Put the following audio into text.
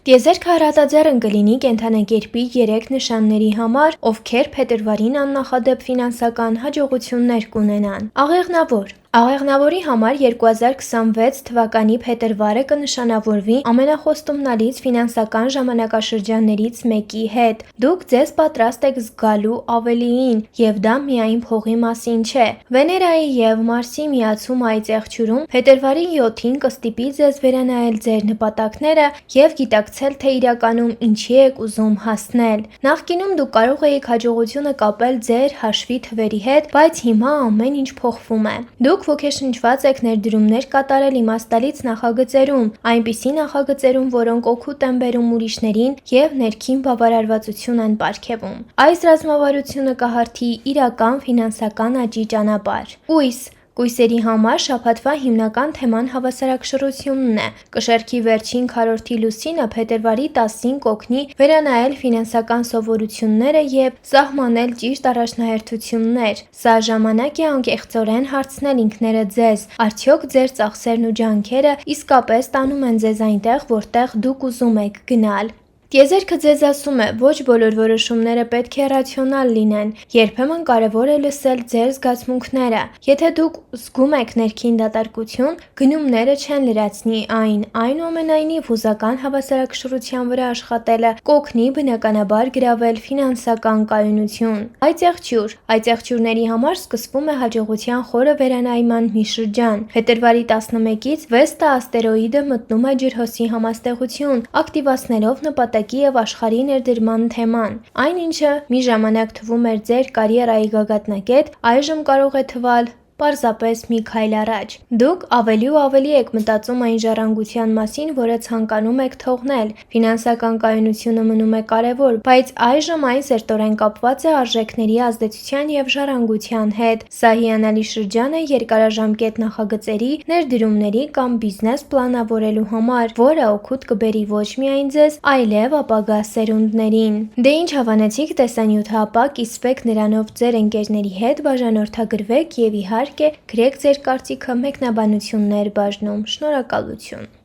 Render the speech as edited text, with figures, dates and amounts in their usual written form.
Տիեզերքը հարատաձեռն կլինի կենդանակերպի 3 նշանների համար, ովքեր փետրվարին աննախադեպ ֆինանսական հաջողություններ կունենան։ Աղեղնավորի համար 2026 թվականի փետրվարը կնշանավորվի ամենախոստումնալից ֆինանսական ժամանակաշրջաններից մեկի հետ։ Դուք ձեզ պատրաստ եք զգալու ավելիին, եւ դա միայն փողի մասին չէ։ Վեներայի եւ Մարսի միացումը այդ եղջյուրում փետրվարի 7-ին կստիպի ձեզ վերանայել ձեր նպատակները եւ գիտակցել, թե իրականում ինչի եք ուզում հասնել։ Նախկինում դուք կարող էիք հաջողությունը կապել ձեր հաշվի թվերի հետ, բայց հիմա ամեն ինչ փոխվում է։ Դուք ոգեշնչված եք ներդրումներ կատարել իմաստալից նախագծերում, այնպիսի նախագծերում, որոնք օգուտ են բերում ուրիշներին եւ ներքին բավարարվածություն են պարգեւում։ Այս ռազմավարությունը կհարթի իրական ֆինանսական աճի ճանապարհ։ Կույսերի համար շաբաթվա հիմնական թեման հավասարակշռությունն է։ Կշեռքի վերջին քառորդի լուսինը փետրվարի 10-ին կօգնի վերանայել ֆինանսական սովորությունները եւ սահմանել ճիշտ առաջնահերթություններ։ Սա ժամանակ է անկեղծորեն հարցնել ինքներդ ձեզ. արդյոք ձեր ծախսերն ու ջանքերը իսկապես տանում են ձեզ այնտեղ, որտեղ դուք ուզում եք գնալ։ Տիեզերքը ձեզ ասում է, ոչ բոլոր որոշումները պետք է ռացիոնալ լինեն։ Երբեմն կարևոր է լսել ձեր զգացմունքները։ Եթե դուք զգում եք ներքին դատարկություն, գնումները չեն լրացնի այն։ Այնուամենայնիվ, հուզական հավասարակշռության վրա աշխատելը կօգնի բնականաբար գրավել ֆինանսական կայունություն։ Այդ եղջյուրների համար սկսվում է հաջողության խորը վերանայման մի շրջան։ Փետրվարի 11-ից Վեստա աստերոիդը մտնում է ջրհոսի համաստեղություն, ակտիվացնելով նպատակի եւ աշխարհի ներդրման թեման։ Այն, ինչը մի ժամանակ թվում էր ձեր կարիերայի գագաթնակետ, այժմ կարող է թվալ պարզապես մի քայլ առաջ։ Դուք ավելի ու ավելի եք մտածում այն ժառանգության մասին, որը ցանկանում եք թողնել։ Ֆինանսական կայունությունը մնում է կարևոր, բայց այժմ այն սերտորեն կապված է արժեքների ազդեցության եւ ժառանգության հետ։ Սա հիանալի շրջան է երկարաժամկետ նախագծերի, ներդրումների կամ բիզնես պլանավորելու համար, որը օգուտ կբերի ոչ միայն ձեզ, այլև ապագա սերունդներին։ Դե ինչ հավանեցիք տեսանյութը, ապա կիսվեք նրանով ձեր ընկերների հետ, բաժանորդագրվեք եւ իհարկե գրեք ձեր կարծիքը մեկնաբանություններ բաժնում։ Շնորհակալություն։